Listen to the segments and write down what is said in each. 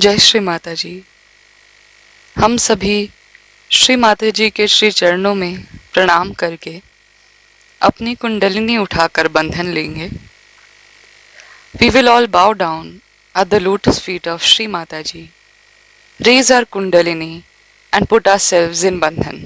जय श्री माता जी। हम सभी श्री माता जी के श्री चरणों में प्रणाम करके अपनी कुंडलिनी उठाकर बंधन लेंगे। We will all bow down at the lotus feet of Shri Mataji, raise our kundalini and put ourselves in bandhan.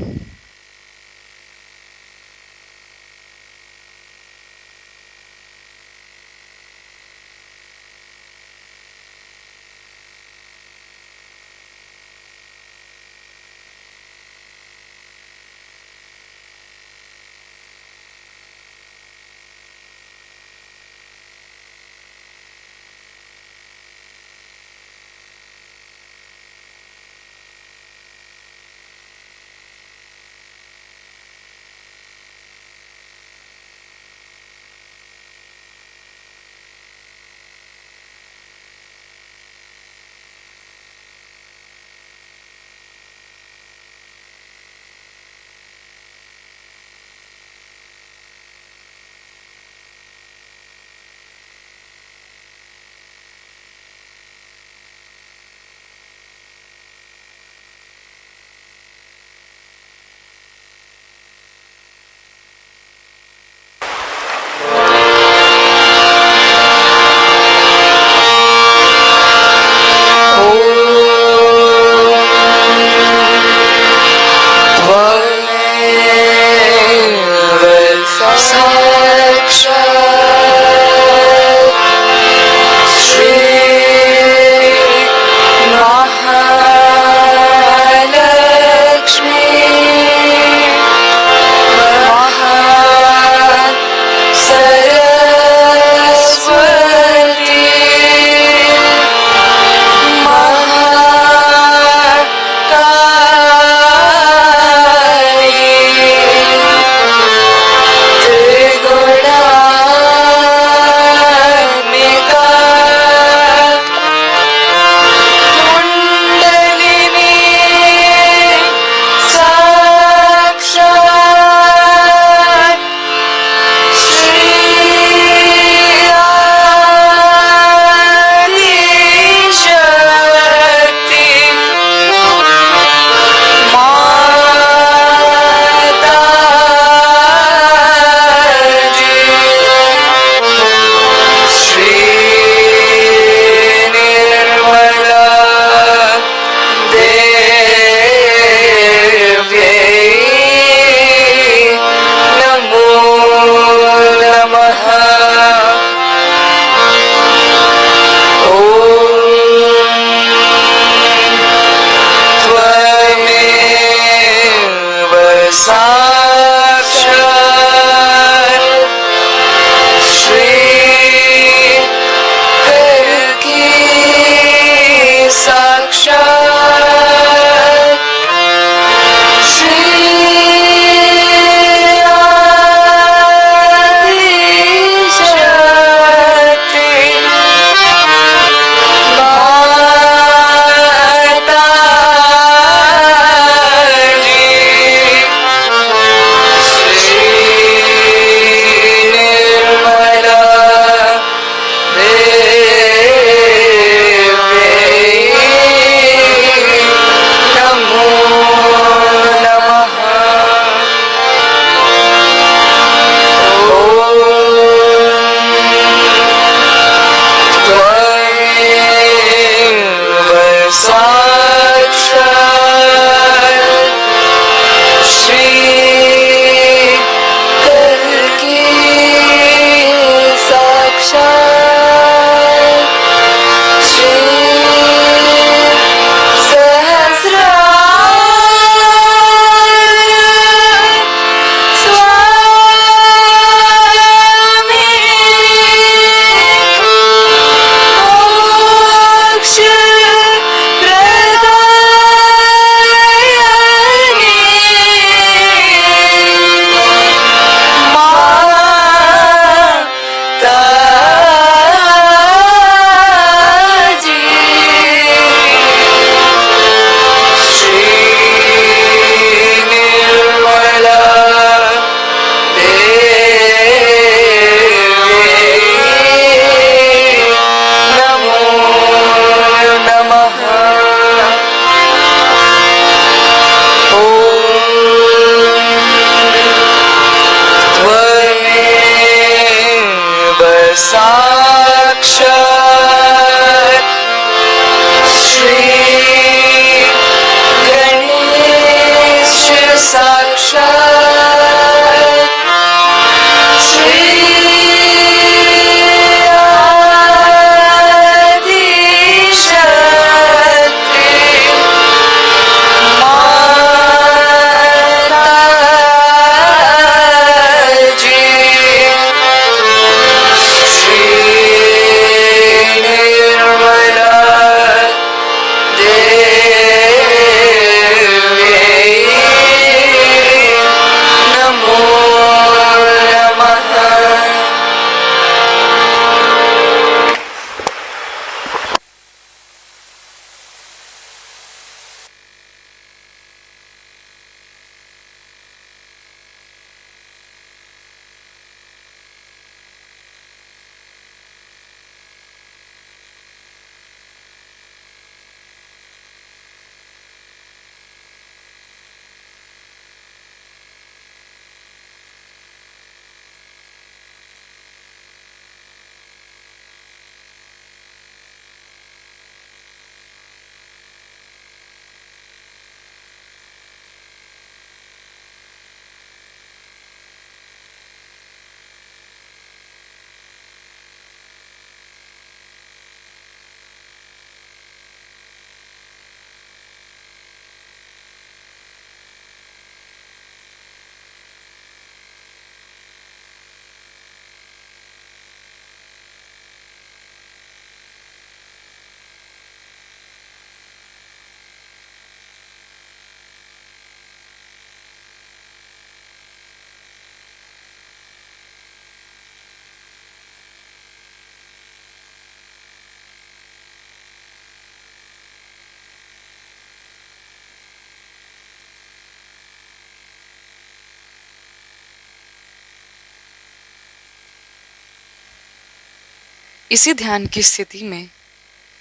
इसी ध्यान की स्थिति में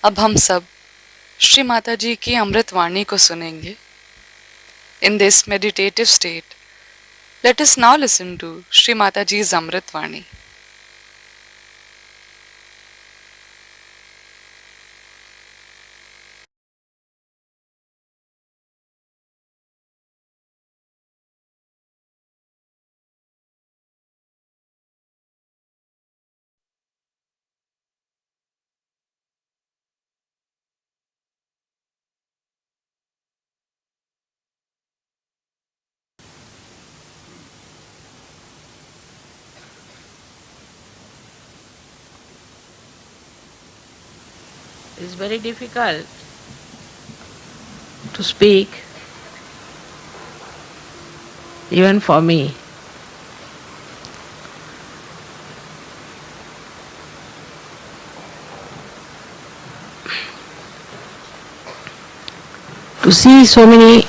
अब हम सब श्री माता जी की अमृतवाणी को सुनेंगे. In this meditative state, let us now listen to Shri Mataji's Amritvani. It's very difficult to speak, even for me. To see so many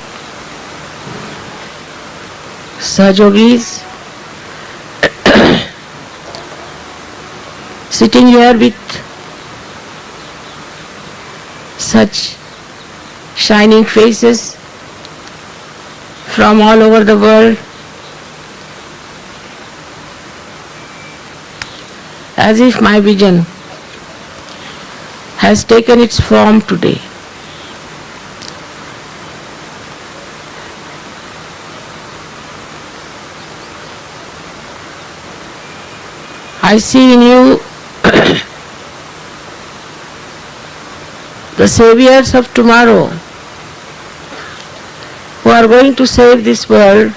Sahajogis sitting here with such shining faces from all over the world, as if my vision has taken its form today. I see in you the saviors of tomorrow, who are going to save this world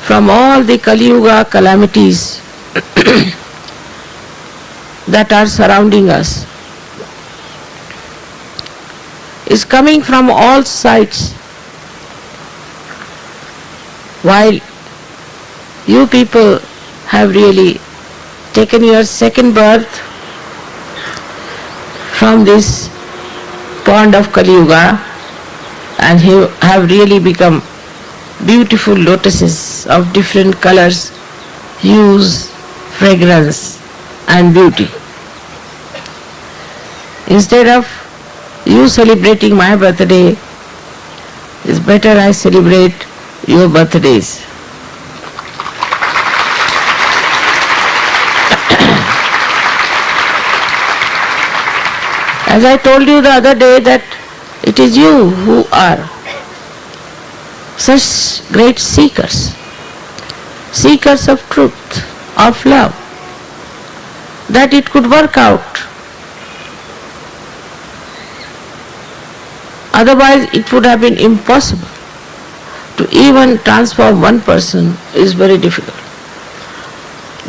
from all the Kali Yuga calamities that are surrounding us. Is coming from all sides, while you people have really taken your second birth from this pond of Kali Yuga and have really become beautiful lotuses of different colors, hues, fragrance and beauty. Instead of you celebrating my birthday, it's better I celebrate your birthdays. As I told you the other day that it is you who are such great seekers, seekers of truth, of love, that it could work out. Otherwise it would have been impossible. To even transform one person is very difficult.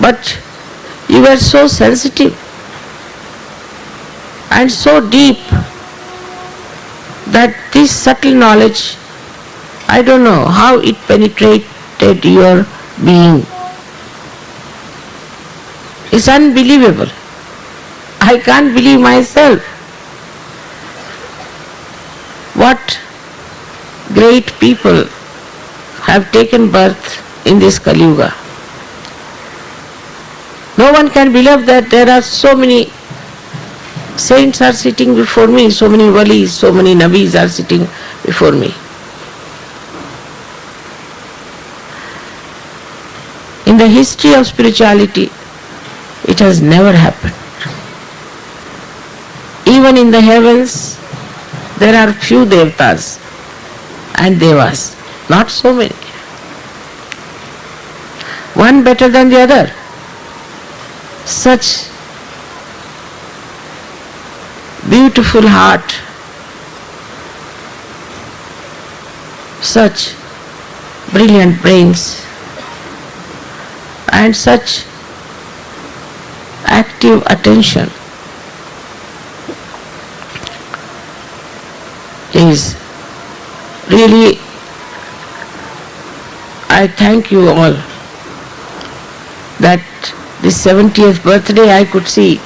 But you were so sensitive and so deep that this subtle knowledge, I don't know how it penetrated your being. It's unbelievable. I can't believe myself. What great people have taken birth in this Kali Yuga. No one can believe that there are so many saints are sitting before me, so many walis, so many nabis are sitting before me. In the history of spirituality, it has never happened. Even in the heavens, there are few devatas and devas, not so many. One better than the other. Such beautiful heart, such brilliant brains, and such active attention is really, I thank you all that this 70th birthday I could see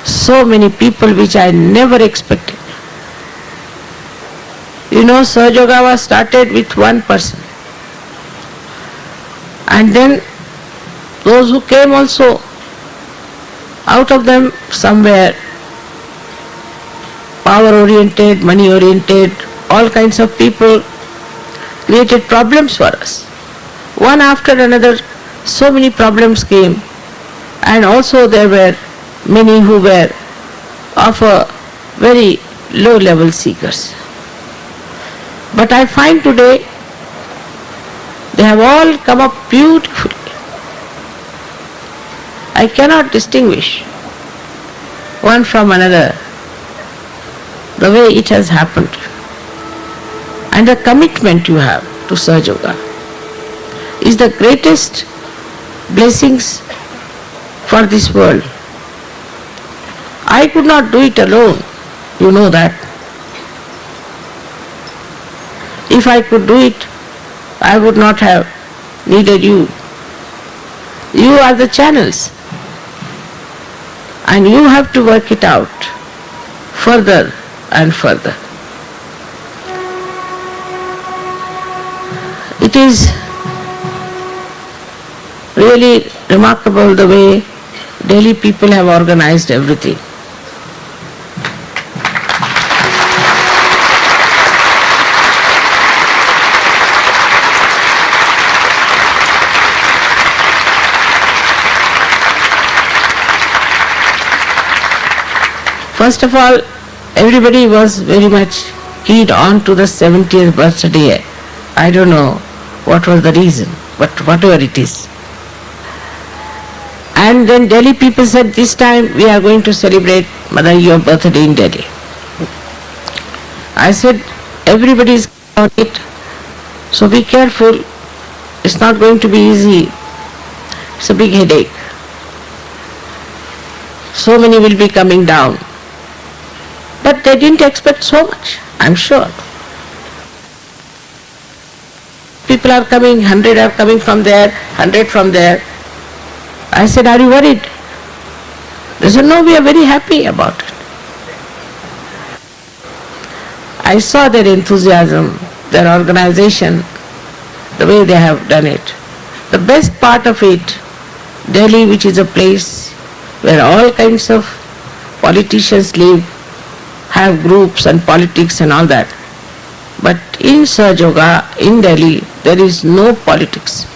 so many people which I never expected. You know, Sahaja was started with one person. And then those who came also Out of them, some were power oriented, money oriented, all kinds of people created problems for us. One after another, so many problems came, and also there were many who were of a very low level seekers. But I find today they have all come up beautifully. I cannot distinguish one from another the way it has happened. And the commitment you have to Sahaja Yoga is the greatest blessings for this world. I could not do it alone, you know that. If I could do it, I would not have needed you. You are the channels, and you have to work it out further and further. It is really remarkable the way Delhi people have organized everything. First of all, everybody was very much keyed on to the 70th birthday. I don't know what was the reason, but whatever it is. And then Delhi people said, this time we are going to celebrate Mother, your birthday in Delhi. I said, everybody is on it, so be careful. It's not going to be easy. It's a big headache. So many will be coming down. But they didn't expect so much, I'm sure. People are coming, 100 are coming from there, 100 from there. I said, are you worried? They said, no, we are very happy about it. I saw their enthusiasm, their organization, the way they have done it. The best part of it, Delhi, which is a place where all kinds of politicians live, have groups and politics and all that. But in Sahaja Yoga, in Delhi, there is no politics.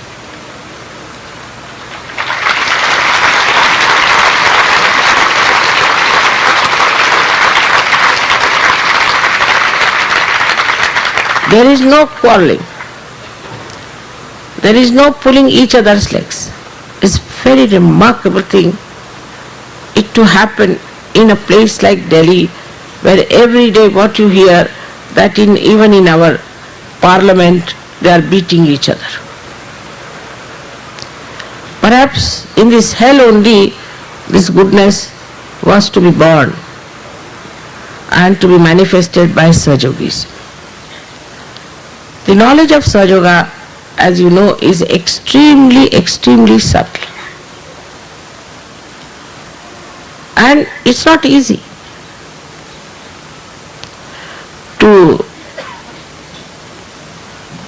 There is no quarreling. There is no pulling each other's legs. It's a very remarkable thing it to happen in a place like Delhi, where every day what you hear, that even in our parliament they are beating each other. Perhaps in this hell only this goodness was to be born and to be manifested by Sahaja Yogis. The knowledge of Sahaja Yoga, as you know, is extremely, extremely subtle. And it's not easy to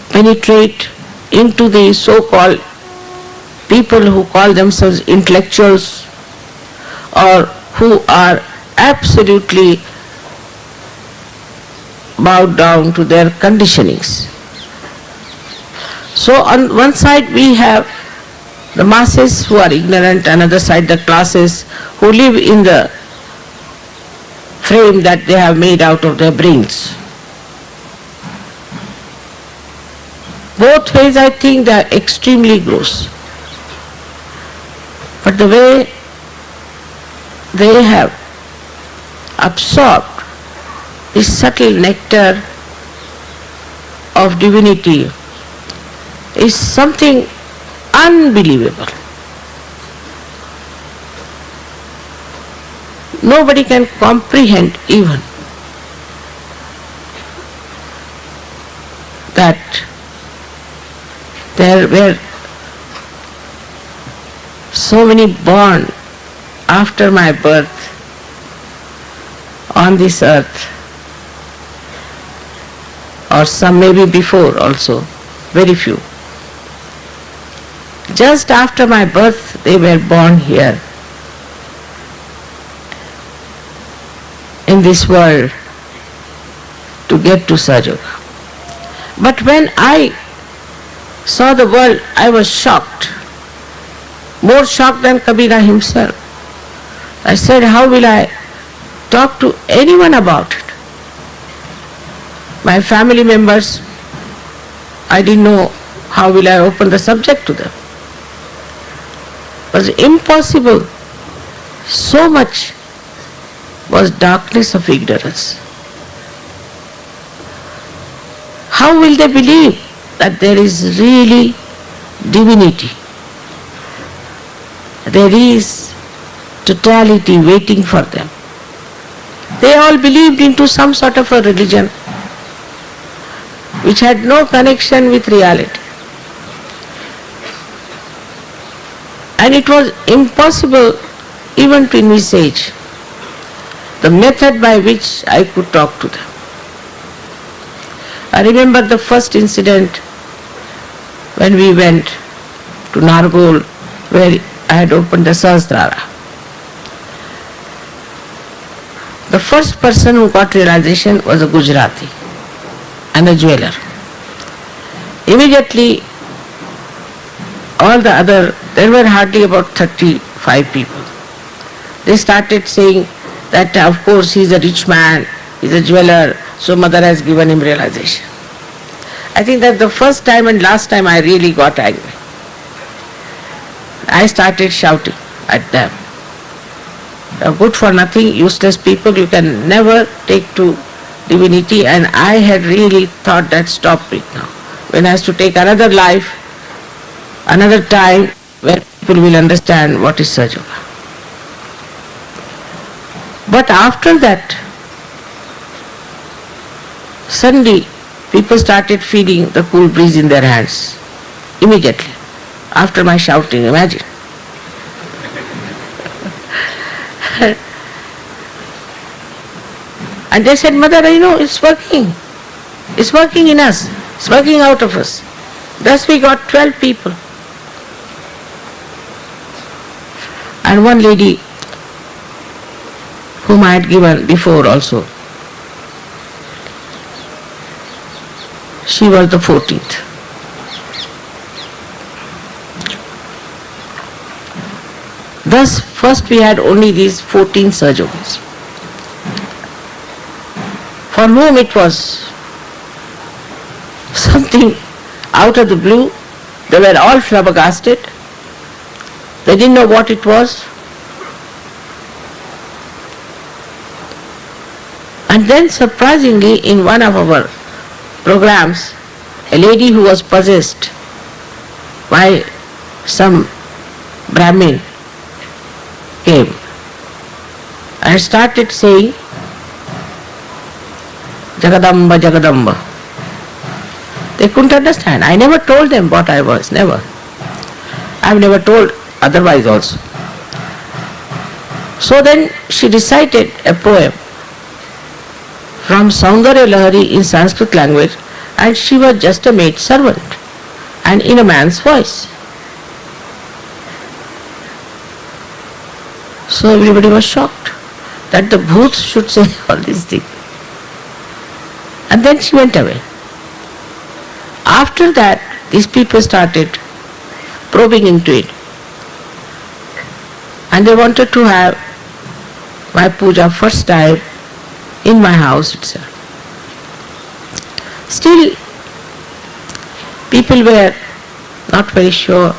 penetrate into the so-called people who call themselves intellectuals or who are absolutely bowed down to their conditionings. So on one side we have the masses who are ignorant, on the other side the classes who live in the frame that they have made out of their brains. Both ways I think they are extremely gross. But the way they have absorbed this subtle nectar of divinity is something unbelievable. Nobody can comprehend even that there were so many born after my birth on this earth, or some maybe before also, very few. Just after my birth they were born here. in this world to get to Sahaja. But when I saw the world, I was shocked, more shocked than Kabira himself. I said, how will I talk to anyone about it? My family members, I didn't know how will I open the subject to them. It was impossible. So much was darkness of ignorance. How will they believe that there is really divinity? There is totality waiting for them. They all believed into some sort of a religion which had no connection with reality. And it was impossible even to envisage the method by which I could talk to them. I remember the first incident when we went to Nargol, where I had opened the Sahasrara. The first person who got realization was a Gujarati and a jeweler. Immediately, all the other, there were hardly about 35 people. They started saying that of course he is a rich man, he is a jeweler, so mother has given him realization. I think that the first time and last time I really got angry. I started shouting at them. You are good for nothing, useless people, you can never take to divinity, and I had really thought that stop it now. When I has to take another life, another time where people will understand what is Sahaja Yoga. But after that, suddenly people started feeling the cool breeze in their hands. Immediately. After my shouting, imagine. And they said, Mother, you know, it's working. It's working in us. It's working out of us. Thus we got 12 people. And one lady whom I had given before also, she was the 14th. Thus, first we had only these 14 Sahaja Yogis, for whom it was something out of the blue. They were all flabbergasted. They didn't know what it was. And then surprisingly, in one of our programs, a lady who was possessed by some Brahmin came and started saying, Jagadamba, Jagadamba. They couldn't understand. I never told them what I was, never. I've never told otherwise also. So then she recited a poem from Saundarya Lahari in Sanskrit language, and she was just a maid servant and in a man's voice. So everybody was shocked that the bhoots should say all these things. And then she went away. After that, these people started probing into it. And they wanted to have my puja first time in my house itself. Still, people were not very sure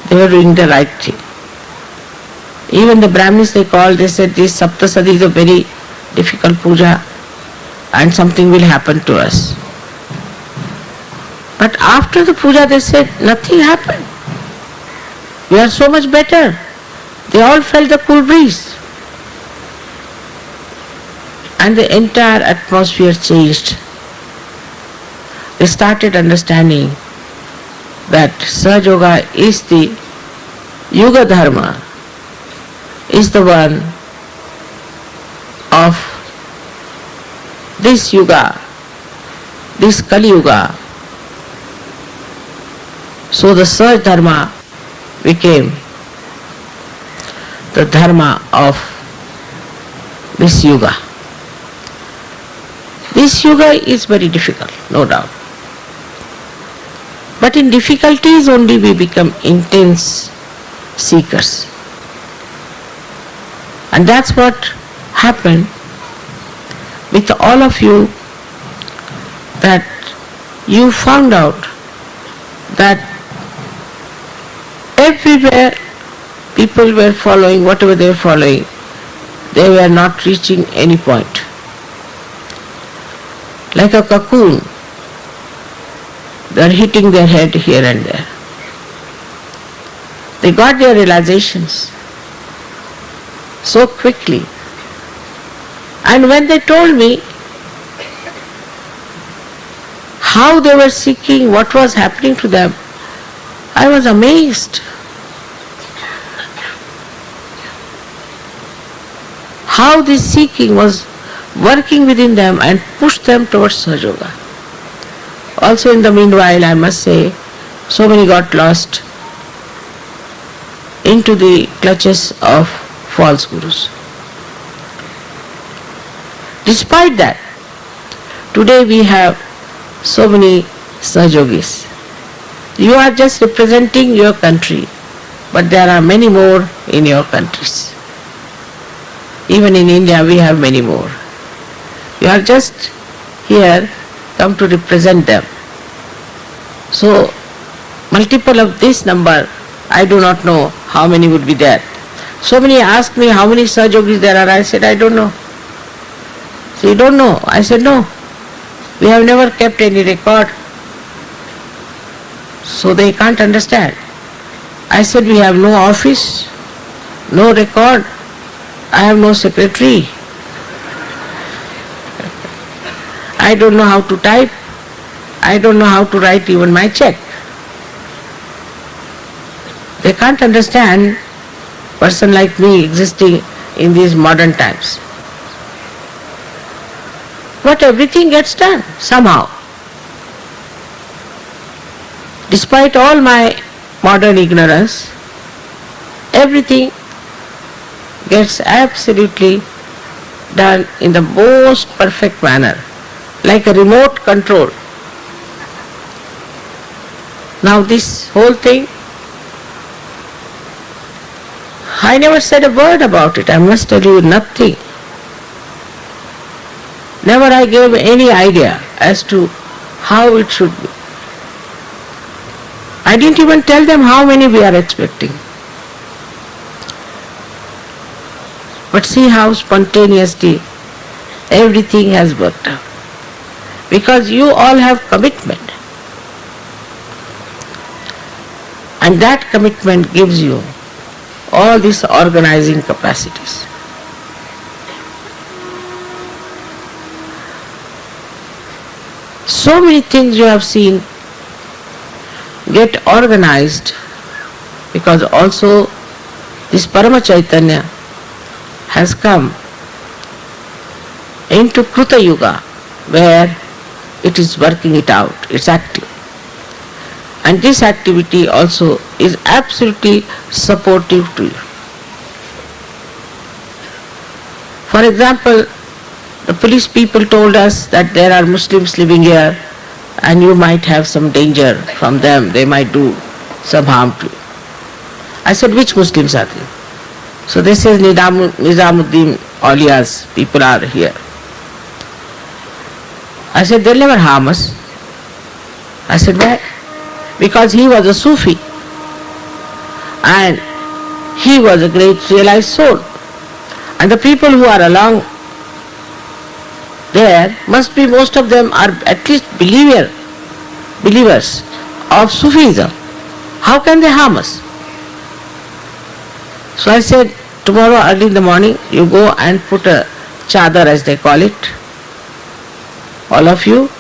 they were doing the right thing. Even the Brahmins they called, they said this Saptasadi is a very difficult puja and something will happen to us. But after the puja they said nothing happened. We are so much better. They all felt the cool breeze. And the entire atmosphere changed. They started understanding that Sahaja Yoga is the Yuga Dharma, is the one of this Yuga, this Kali Yuga. So the Sahaja Dharma became the Dharma of this yuga. This yuga is very difficult, no doubt. But in difficulties only we become intense seekers. And that's what happened with all of you, that you found out that everywhere people were following whatever they were following, they were not reaching any point. Like a cocoon, they are hitting their head here and there. They got their realizations so quickly. And when they told me how they were seeking, what was happening to them, I was amazed. How this seeking was working within them and pushed them towards Sahaja. Also in the meanwhile, I must say, so many got lost into the clutches of false gurus. Despite that, today we have so many Sahajogis. You are just representing your country, but there are many more in your countries. Even in India we have many more. You are just here come to represent them. So multiple of this number, I do not know how many would be there. So many ask me how many Sahajogis there are. I said, I don't know. So you don't know? I said, no. We have never kept any record. So they can't understand. I said, we have no office, no record. I have no secretary. I don't know how to type. I don't know how to write even my check. They can't understand person like me existing in these modern times. But everything gets done somehow. Despite all my modern ignorance, everything gets absolutely done in the most perfect manner, like a remote control. Now this whole thing, I never said a word about it. I must tell you nothing. Never I gave any idea as to how it should be. I didn't even tell them how many we are expecting. But see how spontaneously everything has worked out. Because you all have commitment. And that commitment gives you all these organizing capacities. So many things you have seen get organized because also this Parama Chaitanya has come into Kruta Yuga where it is working it out, it's active. And this activity also is absolutely supportive to you. For example, the police people told us that there are Muslims living here and you might have some danger from them, they might do some harm to you. I said, which Muslims are they? So they say Nizamuddin Aulia's people are here. I said, they'll never harm us. I said, why? Because he was a Sufi and he was a great realized soul. And the people who are along there must be, most of them are at least believers of Sufism. How can they harm us? So I said, tomorrow early in the morning you go and put a chadar, as they call it, all of you.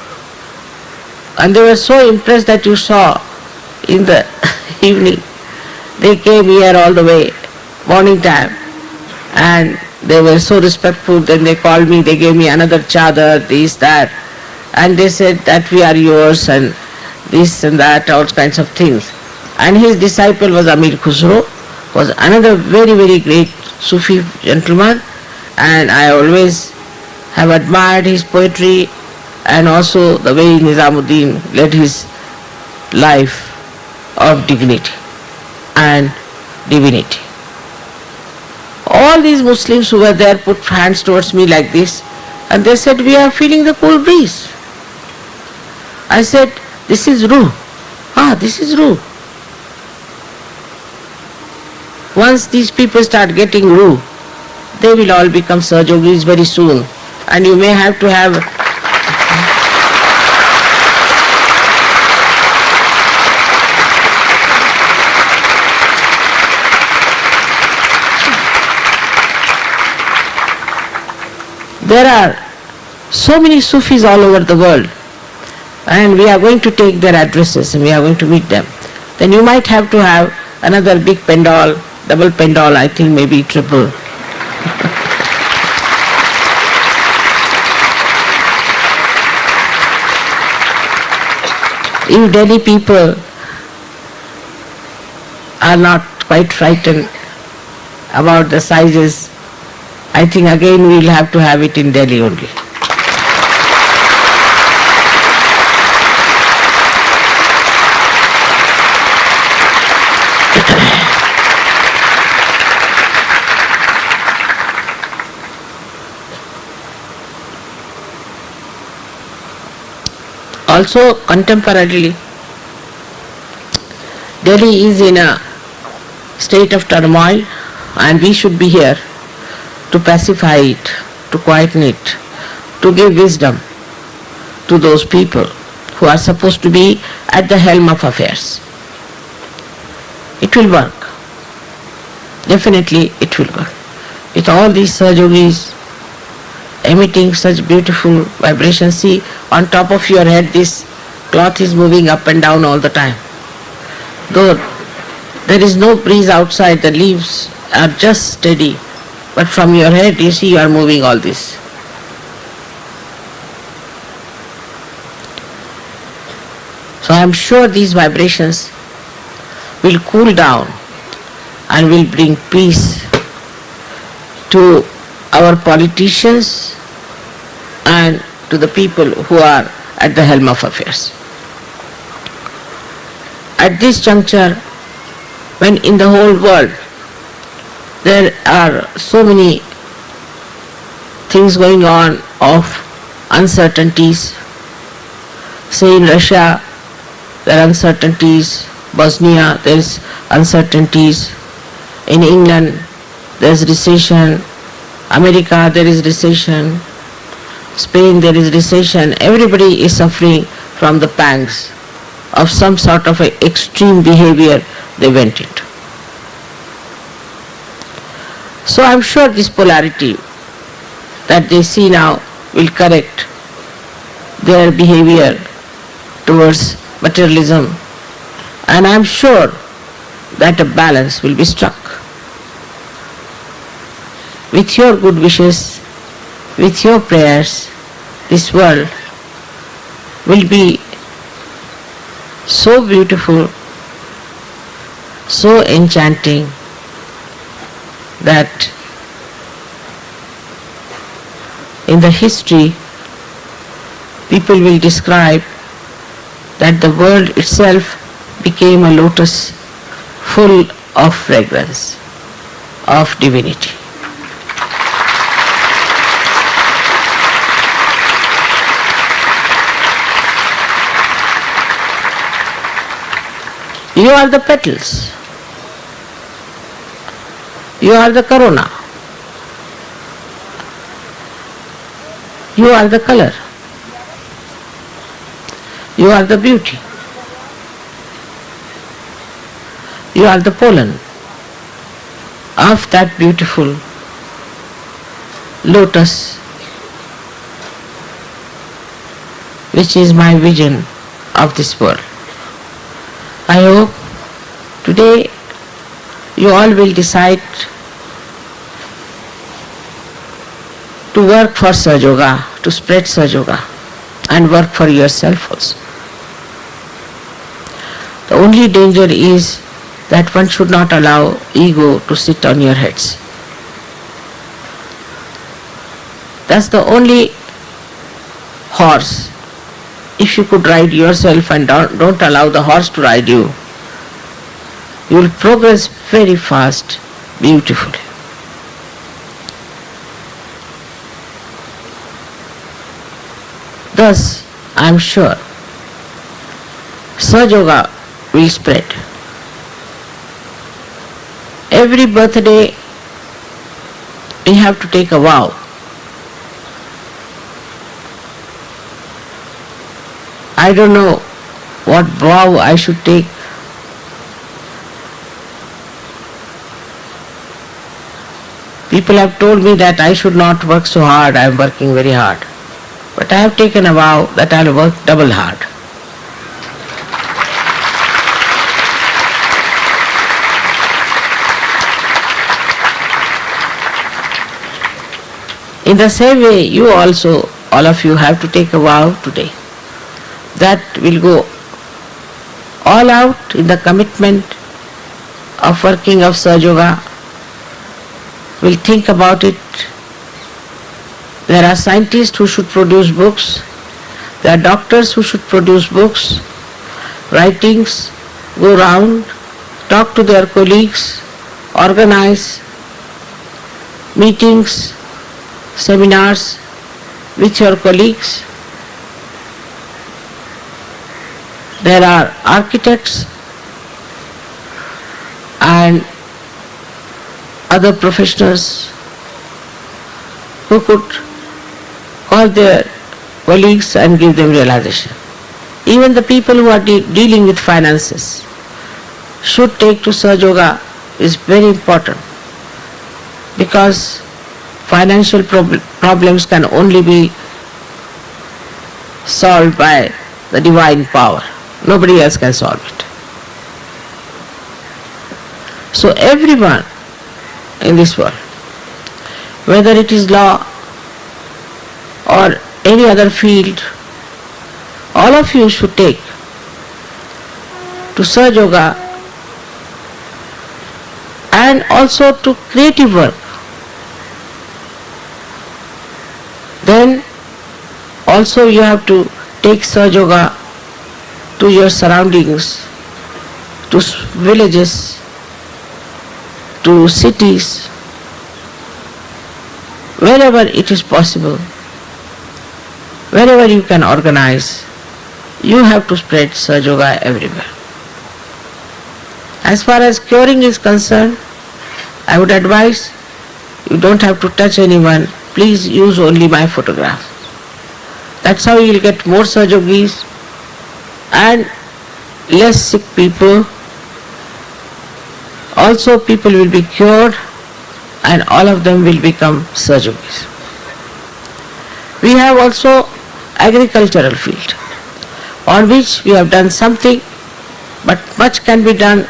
And they were so impressed that you saw in the evening. They came here all the way, morning time, and they were so respectful. Then they called me, they gave me another chadar, this, that, and they said that we are yours and this and that, all kinds of things. And his disciple was Amir Khusro, was another very, very great Sufi gentleman, and I always have admired his poetry and also the way Nizamuddin led his life of dignity and divinity. All these Muslims who were there put hands towards me like this, and they said, "We are feeling the cool breeze." I said, "This is Ruh." "Ah, this is Ruh." Once these people start getting Ruh, they will all become Sahajogis very soon, and you may have to have There are so many Sufis all over the world, and we are going to take their addresses and we are going to meet them. Then you might have to have another big pendal, double pendal, I think maybe triple. If Delhi people are not quite frightened about the sizes, I think again we will have to have it in Delhi only. Also, contemporarily, Delhi is in a state of turmoil, and we should be here to pacify it, to quieten it, to give wisdom to those people who are supposed to be at the helm of affairs. It will work. Definitely it will work. With all these Sahajogis emitting such beautiful vibrations, see, on top of your head this cloth is moving up and down all the time. Though there is no breeze outside, the leaves are just steady, but from your head you see you are moving all this. So I am sure these vibrations will cool down and will bring peace to our politicians and to the people who are at the helm of affairs. At this juncture, when in the whole world there are so many things going on of uncertainties, say in Russia there are uncertainties, Bosnia there is uncertainties, in England there is recession, America there is recession, Spain there is recession, everybody is suffering from the pangs of some sort of a extreme behavior they went into. So I am sure this polarity that they see now will correct their behavior towards materialism, and I am sure that a balance will be struck. With your good wishes, with your prayers, this world will be so beautiful, so enchanting, that in the history people will describe that the world itself became a lotus full of fragrance, of divinity. You are the petals. You are the corona. You are the color. You are the beauty. You are the pollen of that beautiful lotus, which is my vision of this world. I hope today you all will decide to work for Sahajoga, to spread Sahajoga, and work for yourself also. The only danger is that one should not allow ego to sit on your heads. That's the only horse. If you could ride yourself and don't allow the horse to ride you, you will progress very fast, beautifully. Thus, I am sure, Sahaja Yoga will spread. Every birthday we have to take a vow. I don't know what vow I should take. People have told me that I should not work so hard. I am working very hard. But I have taken a vow that I will work double hard. In the same way, you also, all of you, have to take a vow today that will go all out in the commitment of working of Sahaja Yoga. We'll think about it. There are scientists who should produce books. There are doctors who should produce books, writings, go round, talk to their colleagues, organize meetings, seminars with your colleagues. There are architects and other professionals who could call their colleagues and give them realization. Even the people who are dealing with finances should take to Sahaja Yoga is very important, because financial problems can only be solved by the divine power. Nobody else can solve it. So everyone in this world, whether it is law or any other field, all of you should take to Sahaja Yoga and also to creative work. Then also you have to take Sahaja Yoga to your surroundings, to villages, to cities, wherever it is possible, wherever you can organize, you have to spread Sahaja Yoga everywhere. As far as curing is concerned, I would advise you don't have to touch anyone. Please use only my photograph. That's how you will get more Sahaja Yogis and less sick people. Also people will be cured and all of them will become Sahaja Yogis. We have also agricultural field on which we have done something, but much can be done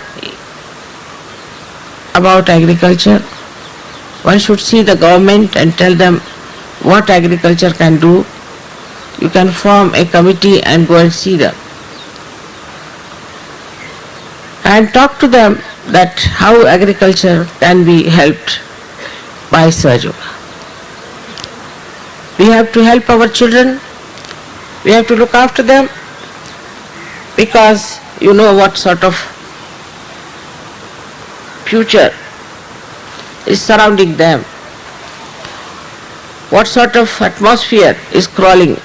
about agriculture. One should see the government and tell them what agriculture can do. You can form a committee and go and see them and talk to them that how agriculture can be helped by Sahaja Yoga. We have to help our children. We have to look after them, because you know what sort of future is surrounding them, what sort of atmosphere is crawling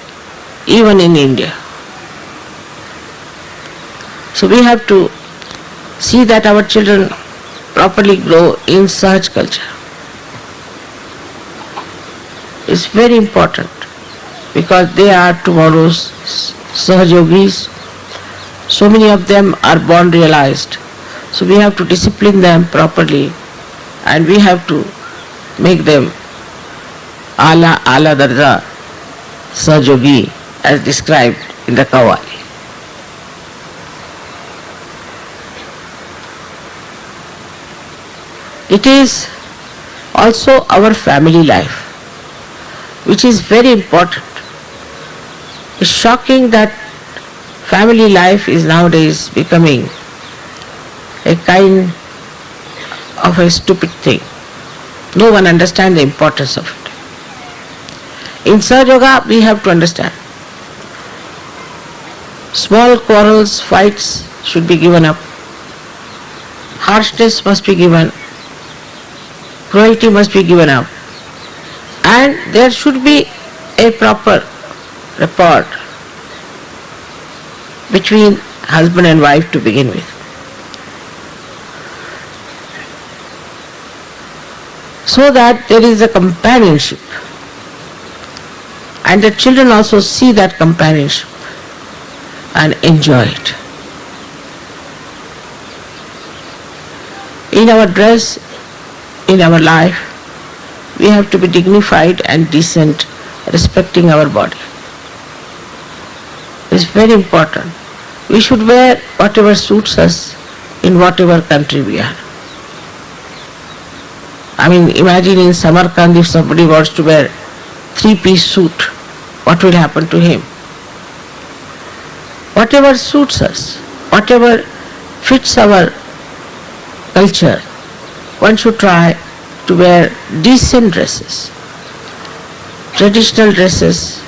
even in India. So we have to see that our children properly grow in Sahaj culture. It's very important, because they are tomorrow's Sahaj Yogis. So many of them are born realized. So we have to discipline them properly and we have to make them Ala Darja Sahaj Yogi as described in the Kawali. It is also our family life, which is very important. It's shocking that family life is nowadays becoming a kind of a stupid thing. No one understands the importance of it. In Sahaja Yoga, we have to understand, small quarrels, fights should be given up. Harshness must be given. Cruelty must be given up. And there should be a proper rapport between husband and wife to begin with. So that there is a companionship. And the children also see that companionship and enjoy it. In our dress, in our life, we have to be dignified and decent, respecting our body. It's very important. We should wear whatever suits us in whatever country we are. I mean, imagine in Samarkand if somebody wants to wear three-piece suit, what will happen to him? Whatever suits us, whatever fits our culture, one should try to wear decent dresses, traditional dresses.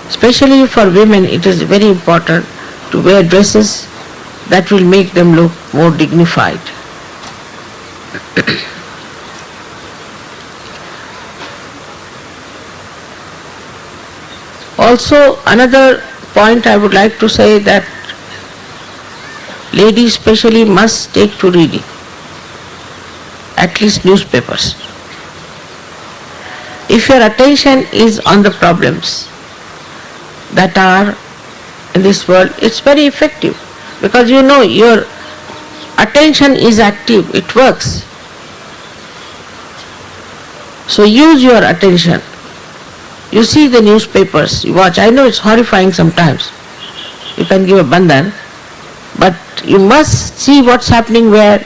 Especially for women, it is very important to wear dresses that will make them look more dignified. Also, another point I would like to say that ladies especially must take to reading, at least newspapers. If your attention is on the problems that are in this world, it's very effective because you know your attention is active, it works. So use your attention. You see the newspapers, you watch. I know it's horrifying sometimes. You can give a bandhan, but you must see what's happening where.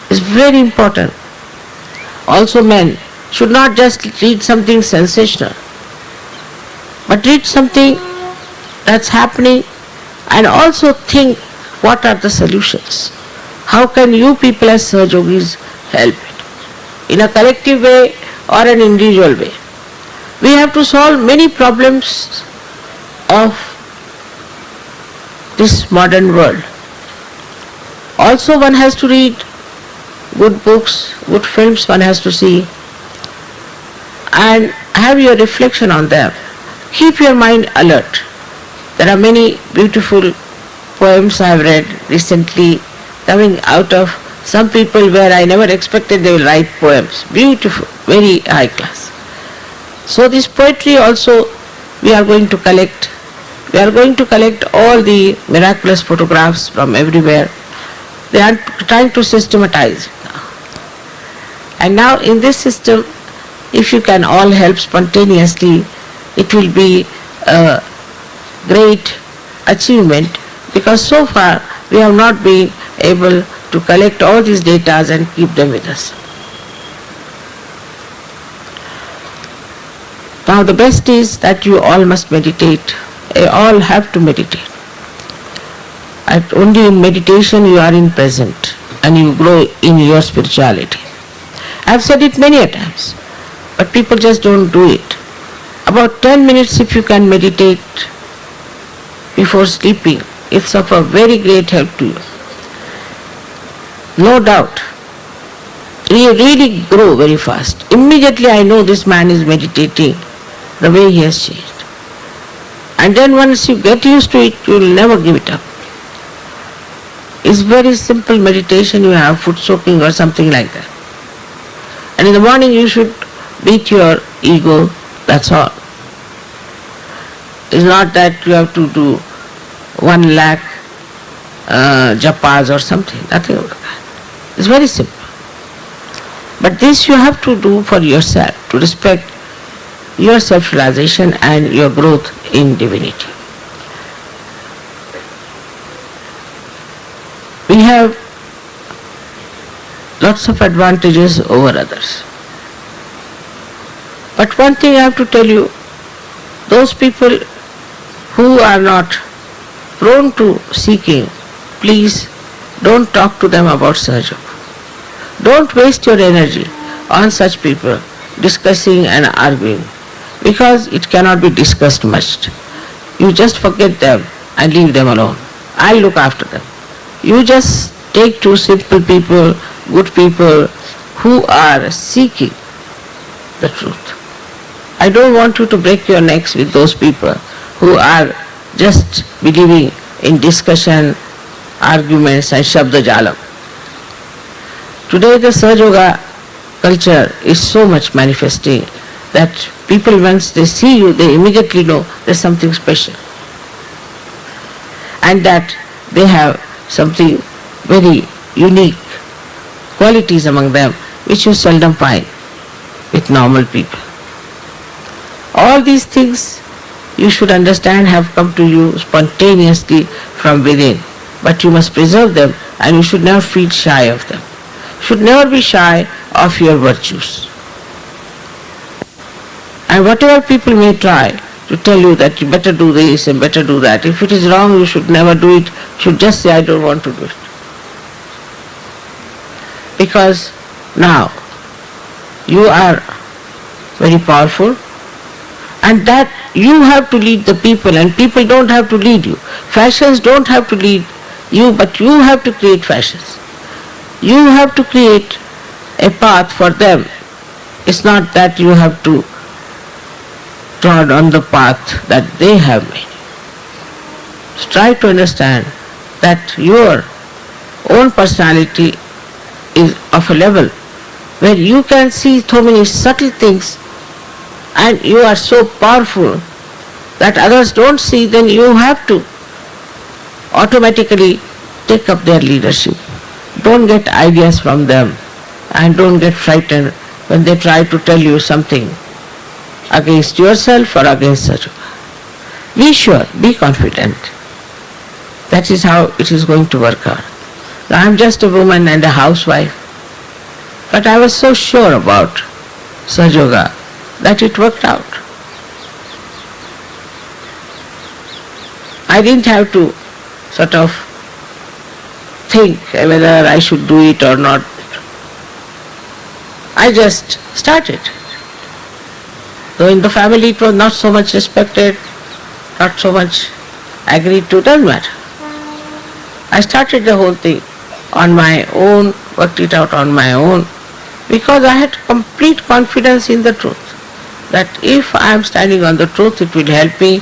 It's very important. Also men should not just read something sensational, but read something that's happening and also think what are the solutions. How can you people as Sahajogis help it? In a collective way or an individual way. We have to solve many problems of this modern world. Also one has to read good books, good films one has to see and have your reflection on them. Keep your mind alert. There are many beautiful poems I have read recently coming out of some people where I never expected they will write poems. Beautiful, very high class. So this poetry also we are going to collect. We are going to collect all the miraculous photographs from everywhere. They are trying to systematize it now. And now in this system, if you can all help spontaneously, it will be a great achievement because so far we have not been able to collect all these data and keep them with us. Now the best is that you all must meditate. You all have to meditate. And only in meditation you are in present and you grow in your spirituality. I have said it many a times, but people just don't do it. About 10 minutes if you can meditate before sleeping, it's of a very great help to you. No doubt. You really grow very fast. Immediately I know this man is meditating, the way he has changed. And then once you get used to it, you will never give it up. It's very simple meditation, you have foot soaking or something like that. And in the morning you should beat your ego, that's all. It's not that you have to do 1 lakh japas or something, nothing like that. It's very simple. But this you have to do for yourself, to respect your self-realization and your growth in divinity. We have lots of advantages over others. But one thing I have to tell you, those people who are not prone to seeking, please don't talk to them about Sahaja. Don't waste your energy on such people. discussing and arguing, because it cannot be discussed much. You just forget them and leave them alone. I'll look after them. You just take two simple people, good people, who are seeking the truth. I don't want you to break your necks with those people who are just believing in discussion, arguments and Shabda Jalam. Today the Sahaja Yoga culture is so much manifesting that people, once they see you, they immediately know there's something special, and that they have something very unique qualities among them which you seldom find with normal people. All these things, you should understand, have come to you spontaneously from within, but you must preserve them and you should never feel shy of them. You should never be shy of your virtues. And whatever people may try to tell you that you better do this and better do that, if it is wrong you should never do it, you should just say I don't want to do it. Because now you are very powerful, and that you have to lead the people and people don't have to lead you. Fashions don't have to lead you, but you have to create fashions. You have to create a path for them. It's not that you have to trod on the path that they have made. So try to understand that your own personality is of a level where you can see so many subtle things and you are so powerful that others don't see, then you have to automatically take up their leadership. Don't get ideas from them and don't get frightened when they try to tell you something against yourself or against Sahaja Yoga. Be sure, be confident. That is how it is going to work out. Now, I am just a woman and a housewife, but I was so sure about Sahaja Yoga that it worked out. I didn't have to sort of think whether I should do it or not. I just started. Though in the family it was not so much respected, not so much agreed to, doesn't matter. I started the whole thing on my own, worked it out on my own, because I had complete confidence in the truth. That if I am standing on the truth, it will help me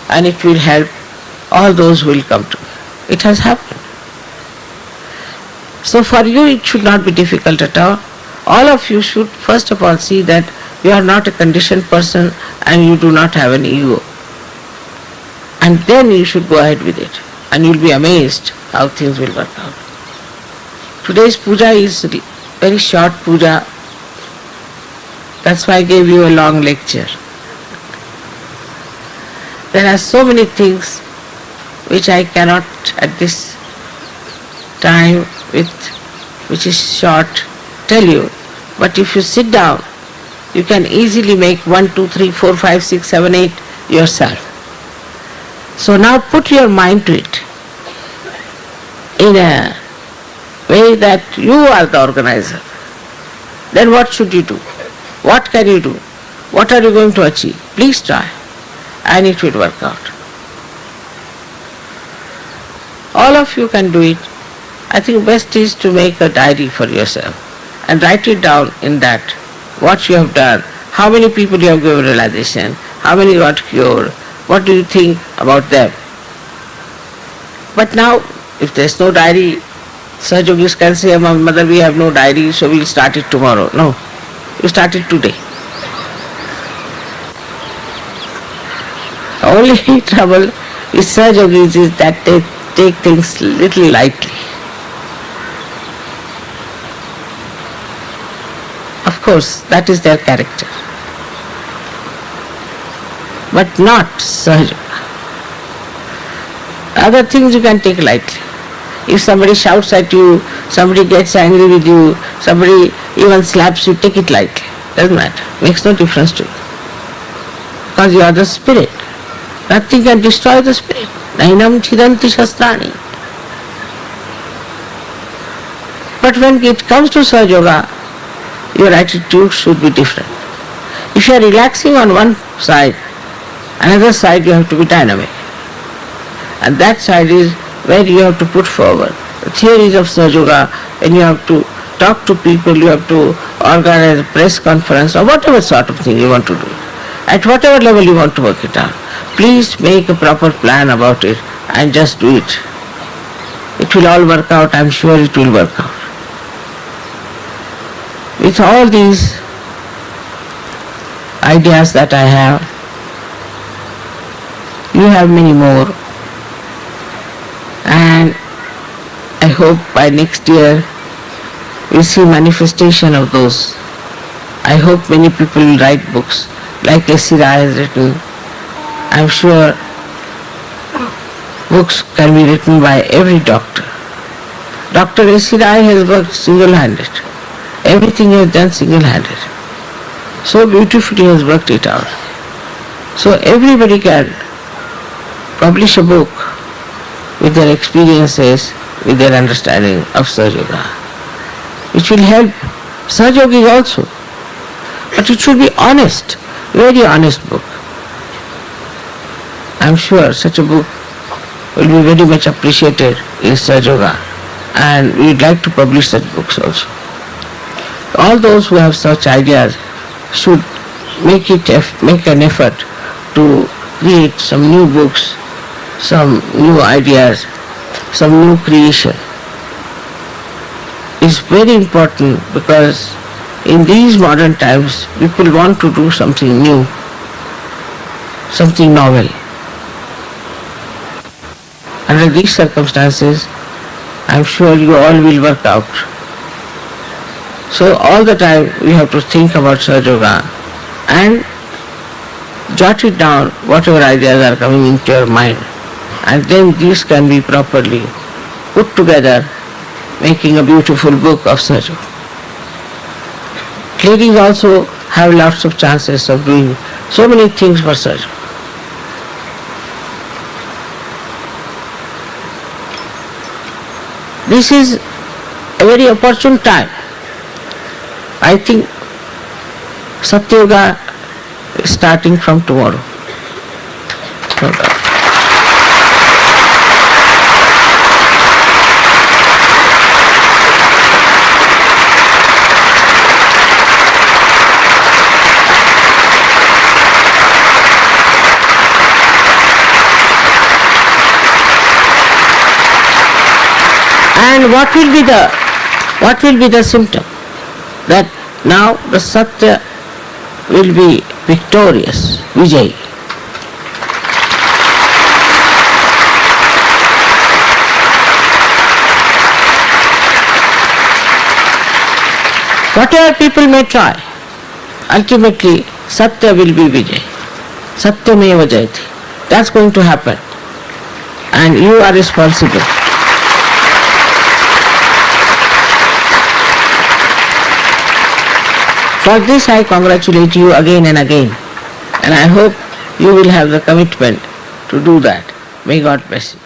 and it will help all those who will come to me. It has happened. So for you it should not be difficult at all. All of you should first of all see that you are not a conditioned person and you do not have an ego. And then you should go ahead with it and you will be amazed how things will work out. Today's puja is very short puja. That's why I gave you a long lecture. There are so many things which I cannot at this time, which is short, tell you. But if you sit down, you can easily make 1, 2, 3, 4, 5, 6, 7, 8 yourself. So now put your mind to it in a way that you are the organizer. Then what should you do? What can you do? What are you going to achieve? Please try and it will work out. All of you can do it. I think best is to make a diary for yourself and write it down in that, what you have done, how many people you have given realization, how many got cured, what do you think about them. But now, if there is no diary, Sahaja Yogis can say, Mother, we have no diary, so we will start it tomorrow. No, you start it today. The only trouble with Sahaja Yogis is that they take things little lightly. Of course, that is their character. But not Sahaja Yoga. Other things you can take lightly. If somebody shouts at you, somebody gets angry with you, somebody even slaps you, take it lightly. Doesn't matter. Makes no difference to you. Because you are the spirit. Nothing can destroy the spirit. Nainam chidanti shastrani. But when it comes to Sahaja Yoga, your attitude should be different. If you are relaxing on one side, another side you have to be dynamic. And that side is where you have to put forward the theories of Sahaja Yoga, and you have to talk to people, you have to organize a press conference or whatever sort of thing you want to do. At whatever level you want to work it out, please make a proper plan about it and just do it. It will all work out, I am sure it will work out. With all these ideas that I have, you have many more, and I hope by next year we'll see manifestation of those. I hope many people will write books like Shri has written. I'm sure books can be written by every doctor. Dr. Shri has worked single-handed. Everything he has done single-handed. So beautifully he has worked it out. So everybody can publish a book with their experiences, with their understanding of Sahaja Yoga, which will help Sahaja Yogis also. But it should be honest, very honest book. I am sure such a book will be very much appreciated in Sahaja Yoga, and we would like to publish such books also. All those who have such ideas should make an effort to create some new books, some new ideas, some new creation. It's very important because in these modern times people want to do something new, something novel. Under these circumstances, I'm sure you all will work out. So all the time we have to think about Sahaja Yoga and jot it down, whatever ideas are coming into your mind, and then these can be properly put together, making a beautiful book of Sahaja Yoga. Ladies also have lots of chances of doing so many things for Sahaja Yoga. This is a very opportune time. I think Satya Yoga is starting from tomorrow. No doubt. And what will be the symptom? That now the Satya will be victorious, Vijay. Whatever people may try, ultimately Satya will be Vijay. Satyameva Jayati. That's going to happen. And you are responsible. For this I congratulate you again and again, and I hope you will have the commitment to do that. May God bless you.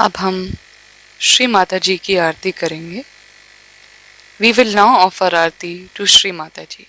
अब हम श्री माता जी की आरती करेंगे. We will now offer Aarti to Shri Mata जी.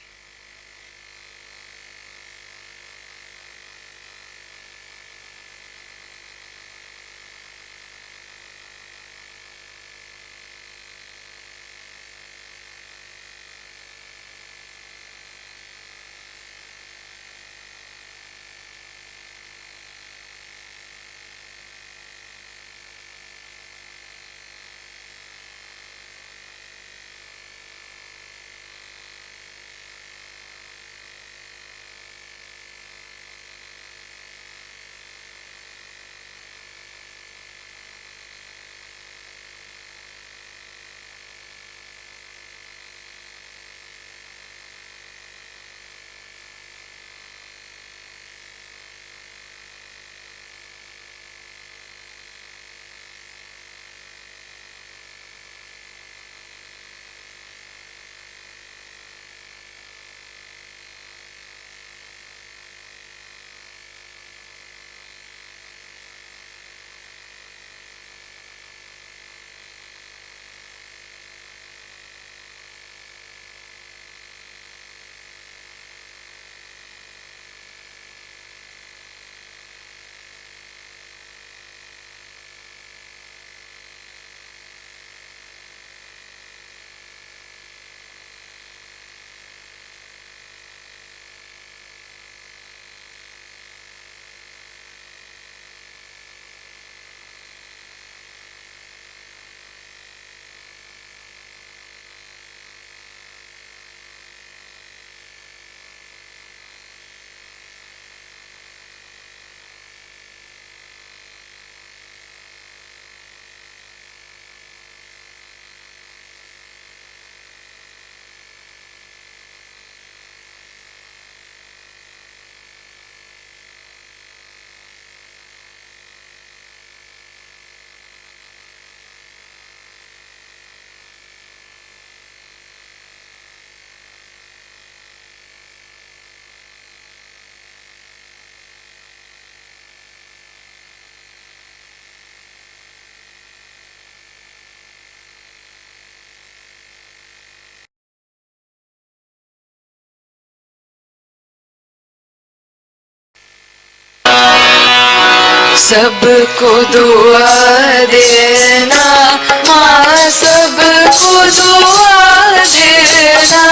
सबको दुआ देना माँ, सबको दुआ देना.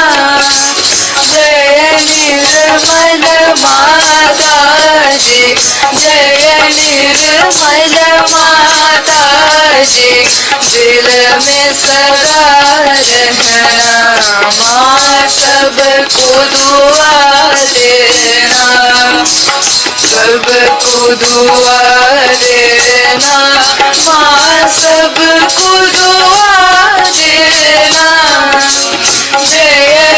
जय निर्मल माता जी, जय निर्मल माता जी, दिल में सदा रहना माँ, सबको दुआ देना. सबको दुआ देना माँ, सबको दुआ देना. जय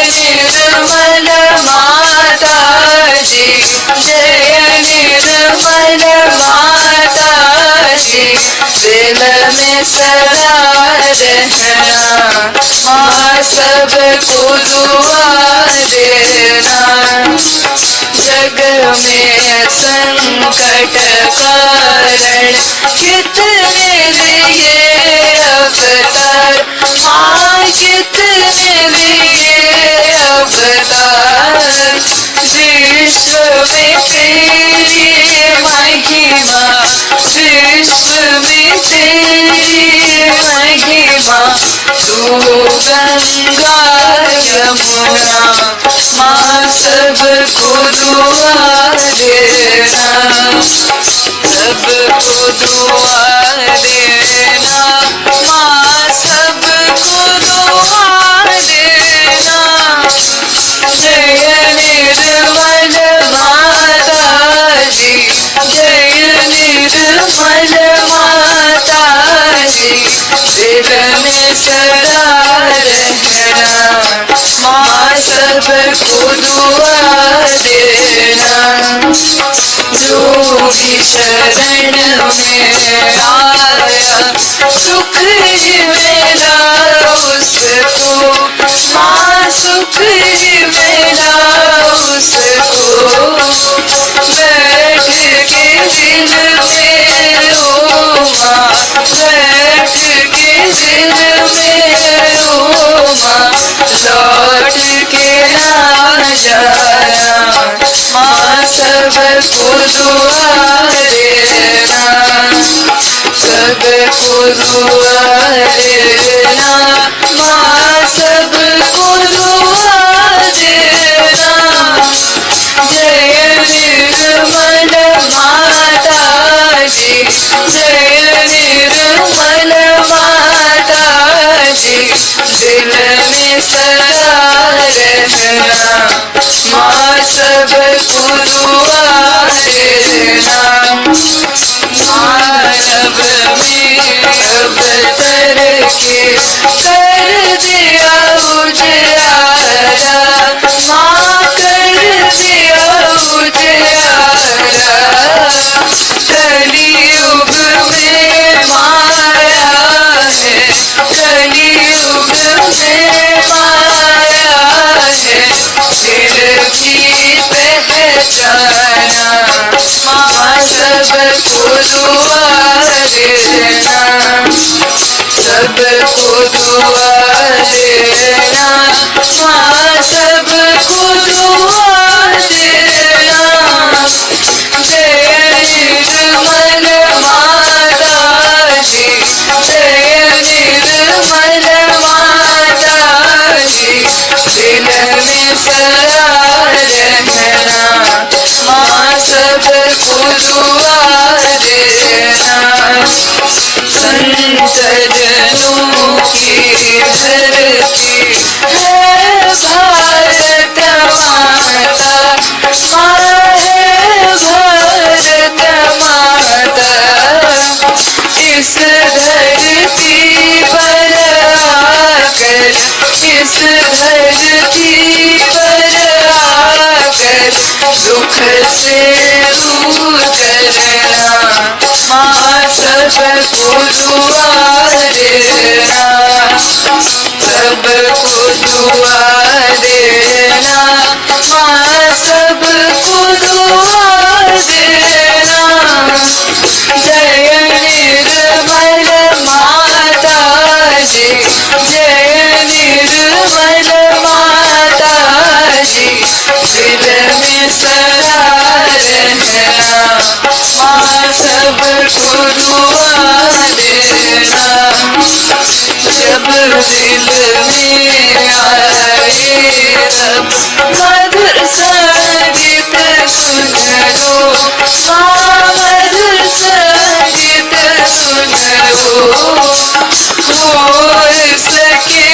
निर्मल माता जी, जय निर्मल माता जी, दिल में सदा रहना माँ, सबको दुआ देना. जग में संकट कारण कितने लिए अवतार माँ, कितने लिए अवतार. विश्व में तेरी महिमा, विश्व में तेरी महिमा. तू गंगा यमुना माँ, सबको दुआ देना. सबको दुआ देना माँ, सबको दुआ देना. जय निर्मल माता जी, जय निर्मल माता जी, दिल में सदा रहना माँ, सबको दुआ देना. जो भी शरण में आया सुख ही मेरा उसको माँ, सुख ही मेरा उसको. बैठ के दिल में ओ माँ, सबको दुआ देना, सबको दुआ देना, माँ सबको दुआ देना। जय निर्मल माता जी, जय निर्मल माता जी, दिल में सदा रहना, माँ सबको दुआ देना। मानव में अवतर के कर दिया उजियारा, माँ कर दिया उजियारा। कलियुग में माया है, कलियुग में माया है, फिर भी पहचाना, माँ सबको दुआ देना, सबको दुआ देना, माँ सबको दुआ देना। जय निर्मल माता जी, जय निर्मल माता जी, दिल में सदा रहना, माँ सबको दुआ देना। संत जनों की धरती है भारत माता, माँ है भारत माता। इस धरती पर आकर, इस धरती पर आकर दुख से दूर करना, माँ सबको दुआ देना, सबको दुआ देना, माँ सबको दुआ देना। जय निर्मल माता जी, जय निर्मल माता जी, दिल में सदा रहना, माँ सबको दुआ देना। जब दिल में आए तब मधुर संगीत सुन लो, माँ मधुर संगीत सुन लो। हो सके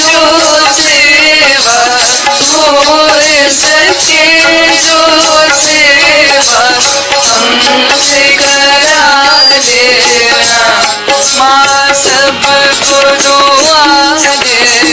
जो सेवा, हो सके जो सेवा, हमसे करा देना, माँ सबको दुआ देना।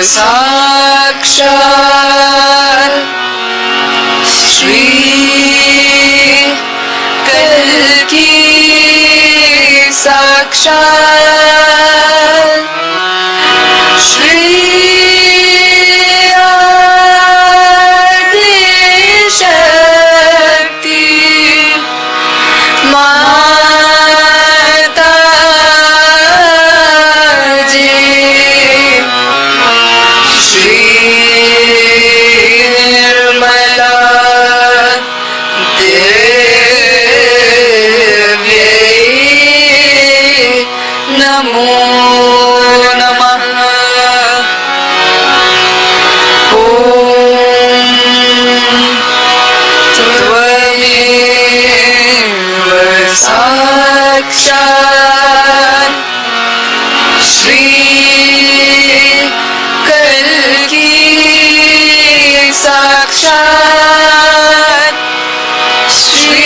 साक्षात श्री कल्कि साक्षात श्री आदि शक्ति माता जी श्री निर्मला नमो नमः। ॐ त्वमेव साक्षात् श्री कल्कि साक्षात् श्री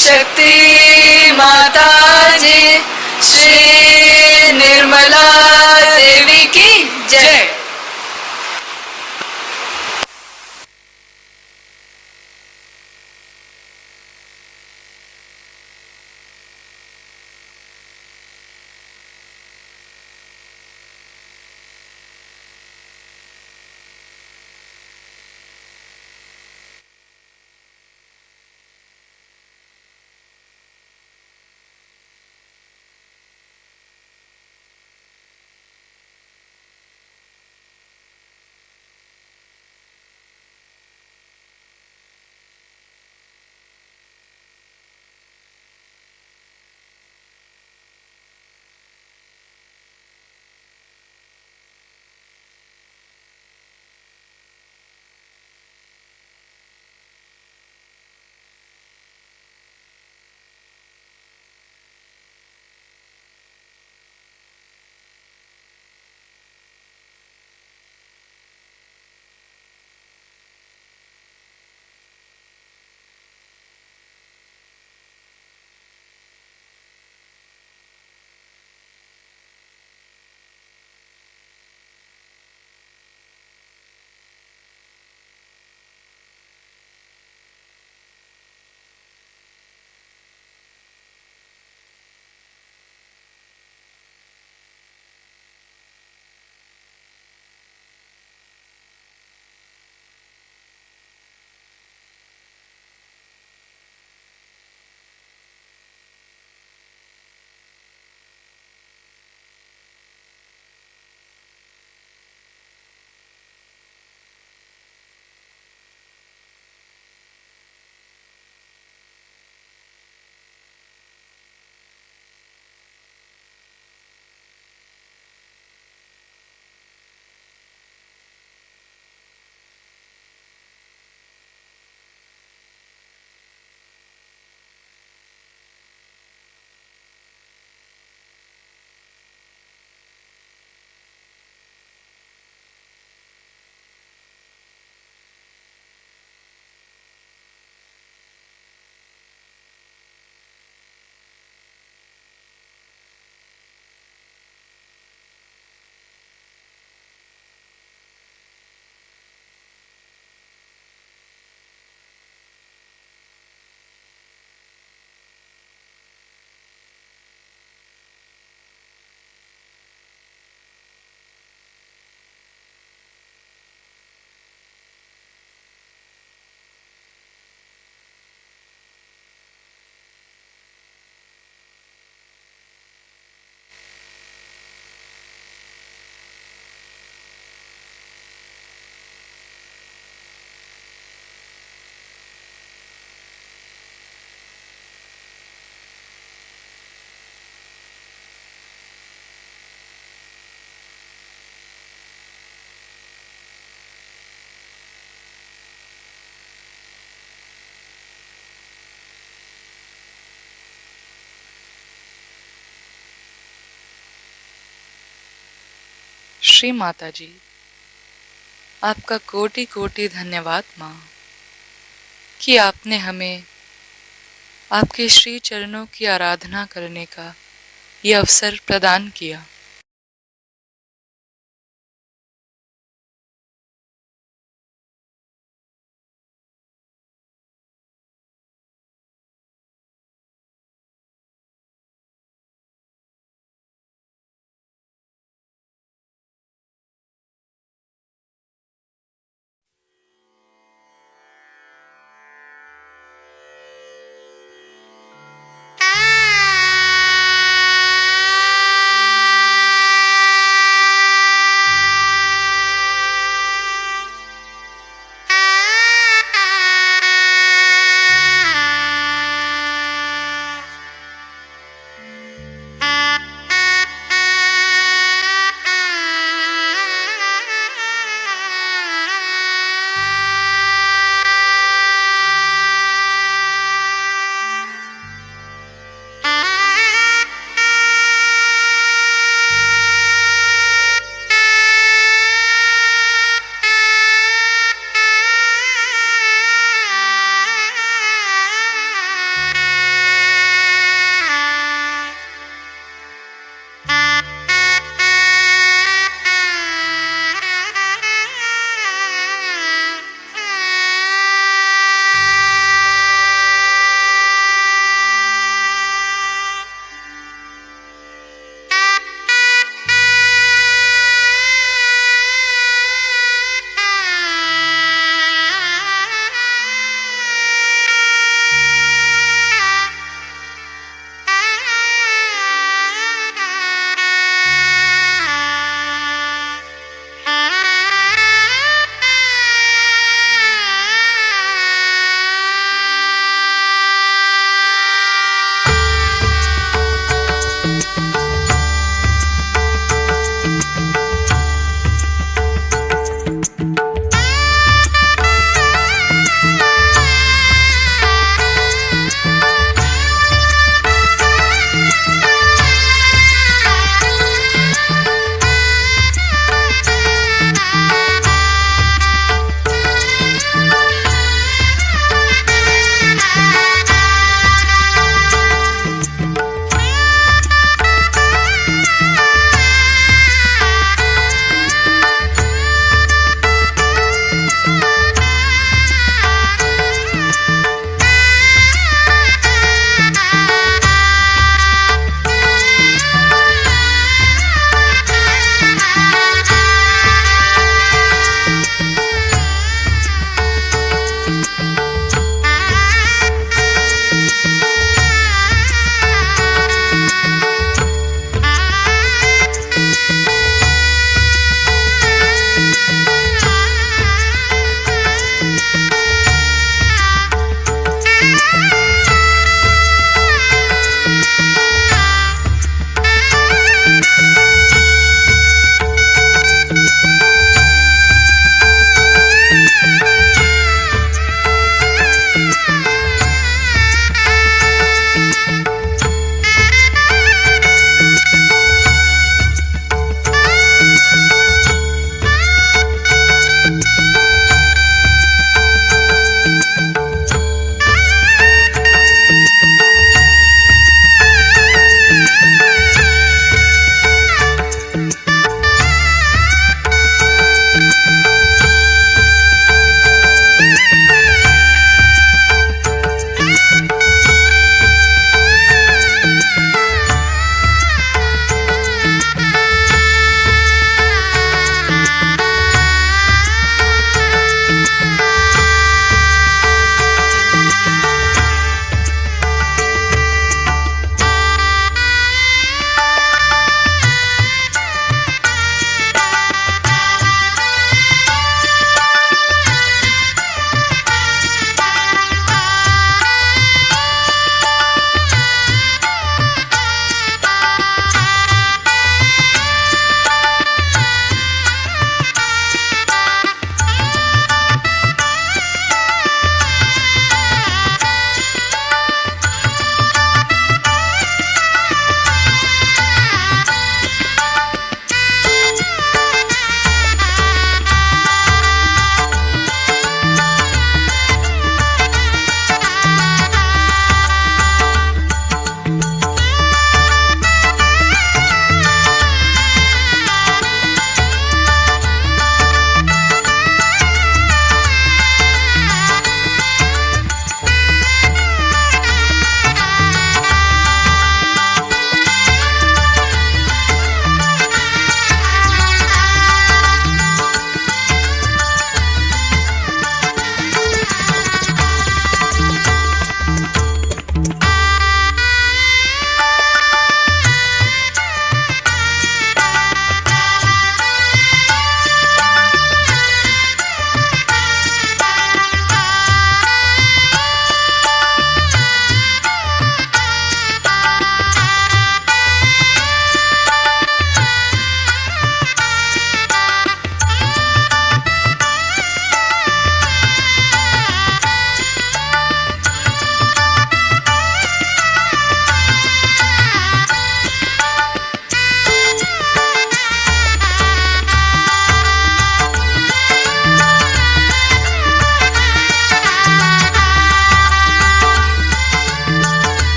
शक्ति माता जी श्री निर्मला देवी की जय। श्री माता जी, आपका कोटि कोटि धन्यवाद माँ कि आपने हमें आपके श्री चरणों की आराधना करने का ये अवसर प्रदान किया।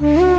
you.